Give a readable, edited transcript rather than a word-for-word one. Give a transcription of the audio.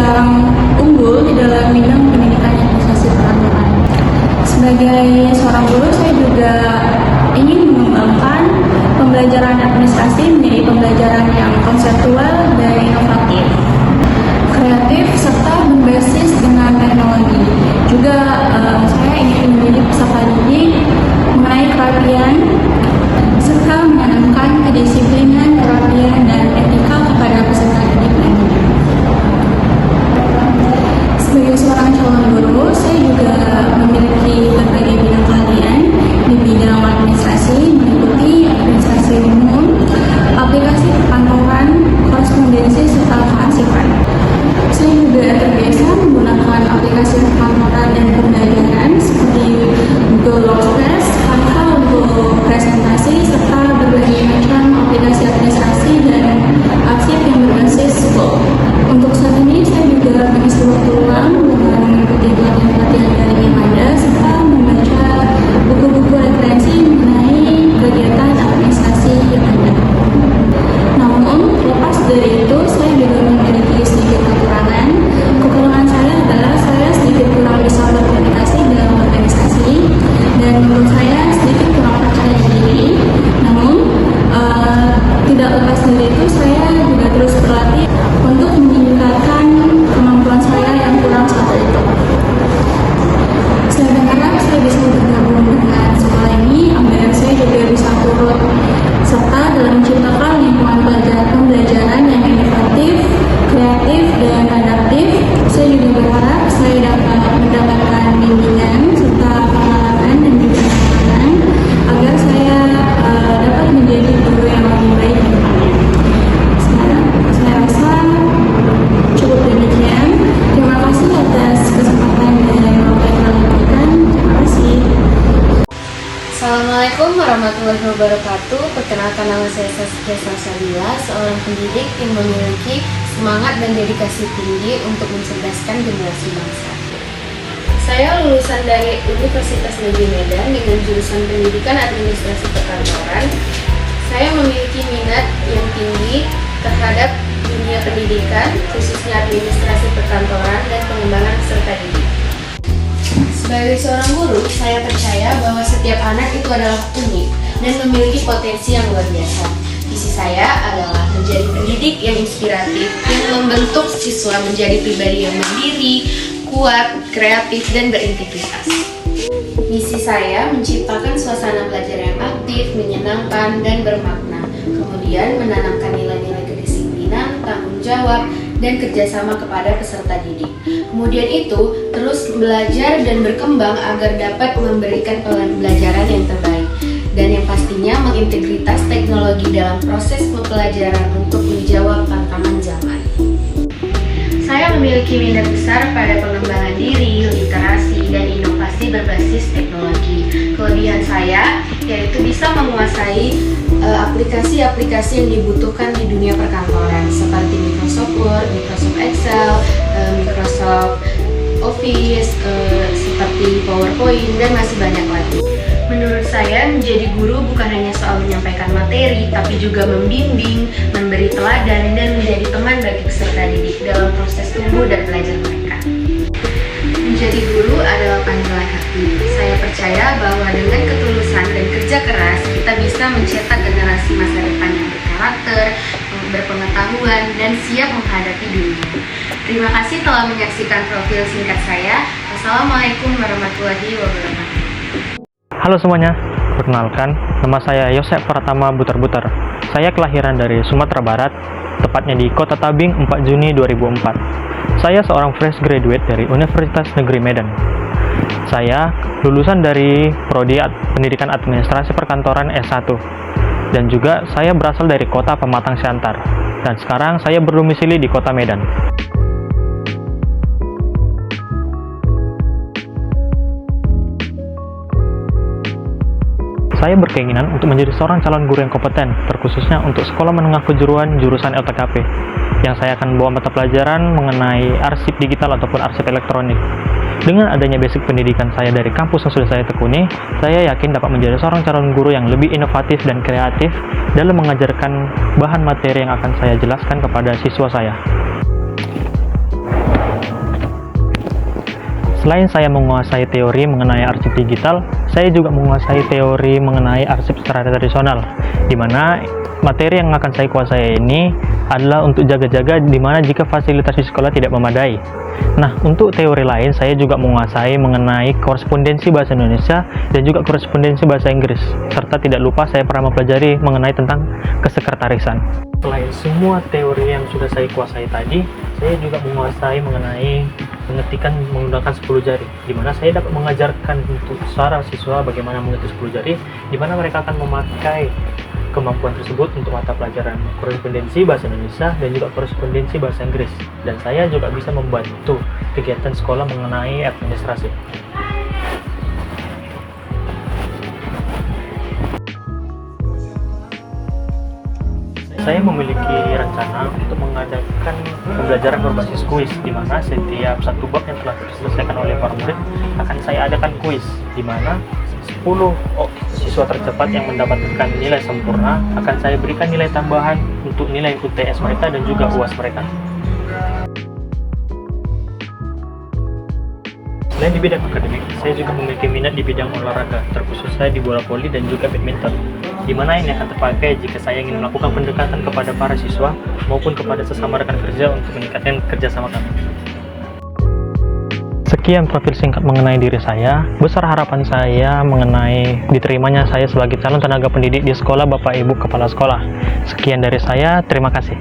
yang unggul di dalam bidang pendidikan administrasi perkantoran. Sebagai seorang guru, saya juga ingin mengembangkan pembelajaran administrasi menjadi pembelajaran yang konseptual dan inovatif, kreatif, serta berbasis dengan teknologi. Juga saya ingin menjadi peserta didik mengenai kerapian serta menanamkan kedisiplinan, kerapian, dan etika kepada peserta didik lainnya. Sebagai seorang calon guru, saya juga memiliki berbagai bidang keahlian di bidang administrasi, meliputi administrasi umum, aplikasi perkantoran, korespondensi, serta kearsipan. Saya juga terbiasa menggunakan aplikasi perkantoran dan pembelajaran seperti Google Workspace, Canva untuk presentasi, serta berbagai macam aplikasi administrasi dan arsip yang berbasis Google. Untuk saat ini, saya juga mengisi waktu luang dengan mengikuti pelatihan-pelatihan daring yang ada, serta membaca buku-buku referensi mengenai kegiatan administrasi yang ada. Namun, lepas dari itu, saya juga memiliki sedikit kekurangan. Kekurangan saya adalah saya sedikit kurang bisa berkomunikasi dalam organisasi, dan menurut saya sedikit kurang percaya diri. Namun, tidak lepas dari itu, saya juga terus berlatih untuk meningkatkan kemampuan saya yang kurang satu itu. Saya berharap saya bisa bergabung dengan sekolah ini agar saya juga bisa turut serta dalam menciptakan lingkungan pembelajaran yang inovatif, kreatif, dan adaptif. Saya juga berharap saya dapat mendapatkan bimbingan serta pengalaman dan juga pengalaman agar saya dapat menjadi guru yang lebih baik ke depannya. Sekarang saya rasa cukup demikian. Terima kasih atas kesempatan dan waktu yang diberikan. Terima kasih. Assalamualaikum warahmatullahi wabarakatuh. Perkenalkan, nama saya Saskia Salsabila, seorang pendidik yang memiliki semangat dan dedikasi tinggi untuk mencerdaskan generasi bangsa. Saya lulusan dari Universitas Negeri Medan dengan jurusan Pendidikan Administrasi Perkantoran. Saya memiliki minat yang tinggi terhadap dunia pendidikan, khususnya administrasi perkantoran dan pengembangan peserta didik. Sebagai seorang guru, saya percaya bahwa setiap anak itu adalah unik dan memiliki potensi yang luar biasa. Visi saya adalah menjadi pendidik yang inspiratif, yang membentuk siswa menjadi pribadi yang mandiri, kuat, kreatif, dan berintegritas. Misi saya menciptakan suasana belajar yang aktif, menyenangkan, dan bermakna. Kemudian menanamkan nilai-nilai kedisiplinan, tanggung jawab, dan kerjasama kepada peserta didik. Kemudian itu, terus belajar dan berkembang agar dapat memberikan pembelajaran yang terbaik. Dan yang pastinya mengintegritas teknologi dalam proses pembelajaran untuk menjawab tantangan zaman. Saya memiliki minat besar pada pengembangan diri, literasi, dan inovasi berbasis teknologi. Kelebihan saya yaitu bisa menguasai aplikasi-aplikasi yang dibutuhkan di dunia perkantoran seperti Microsoft Word, Microsoft Excel, Microsoft Office, seperti PowerPoint, dan masih banyak lagi. Menurut saya, menjadi guru bukan hanya soal menyampaikan materi, tapi juga membimbing, memberi teladan, dan menjadi teman bagi peserta didik dalam proses tumbuh dan belajar mereka. Menjadi guru adalah panggilan hati. Saya percaya bahwa dengan ketulusan dan kerja keras, kita bisa mencetak generasi masa depan yang berkarakter, berpengetahuan, dan siap menghadapi dunia. Terima kasih telah menyaksikan profil singkat saya. Wassalamualaikum warahmatullahi wabarakatuh. Halo semuanya, perkenalkan, nama saya Yosef Pratama Butar-Butar. Saya kelahiran dari Sumatera Barat, tepatnya di Kota Tabing 4 Juni 2004. Saya seorang fresh graduate dari Universitas Negeri Medan. Saya lulusan dari Prodi Pendidikan Administrasi Perkantoran S1. Dan juga saya berasal dari Kota Pematang Siantar. Dan sekarang saya berdomisili di Kota Medan. Saya berkeinginan untuk menjadi seorang calon guru yang kompeten, terkhususnya untuk sekolah menengah kejuruan jurusan LTKP, yang saya akan bawa mata pelajaran mengenai arsip digital ataupun arsip elektronik. Dengan adanya basic pendidikan saya dari kampus yang sudah saya tekuni, saya yakin dapat menjadi seorang calon guru yang lebih inovatif dan kreatif dalam mengajarkan bahan materi yang akan saya jelaskan kepada siswa saya. Selain saya menguasai teori mengenai arsip digital, saya juga menguasai teori mengenai arsip secara tradisional, di mana materi yang akan saya kuasai ini adalah untuk jaga-jaga di mana jika fasilitas di sekolah tidak memadai. Nah, untuk teori lain, saya juga menguasai mengenai korespondensi bahasa Indonesia dan juga korespondensi bahasa Inggris, serta tidak lupa saya pernah mempelajari mengenai tentang kesekretarisan. Selain semua teori yang sudah saya kuasai tadi, saya juga menguasai mengenai pengetikan menggunakan 10 jari, di mana saya dapat mengajarkan untuk para siswa bagaimana mengetik 10 jari, di mana mereka akan memakai kemampuan tersebut untuk mata pelajaran korespondensi bahasa Indonesia dan juga korespondensi bahasa Inggris. Dan saya juga bisa membantu kegiatan sekolah mengenai administrasi. Saya memiliki rencana untuk mengadakan pembelajaran berbasis kuis, di mana setiap satu bab yang telah diselesaikan oleh para murid akan saya adakan kuis, di mana 10 siswa tercepat yang mendapatkan nilai sempurna akan saya berikan nilai tambahan untuk nilai UTS mereka dan juga UAS mereka. Selain di bidang akademik, saya juga memiliki minat di bidang olahraga, terkhusus saya di bola voli dan juga badminton, di mana ini akan terpakai jika saya ingin melakukan pendekatan kepada para siswa maupun kepada sesama rekan kerja untuk meningkatkan kerjasama kami. Sekian profil singkat mengenai diri saya. Besar harapan saya mengenai diterimanya saya sebagai calon tenaga pendidik di sekolah Bapak Ibu Kepala Sekolah. Sekian dari saya, terima kasih.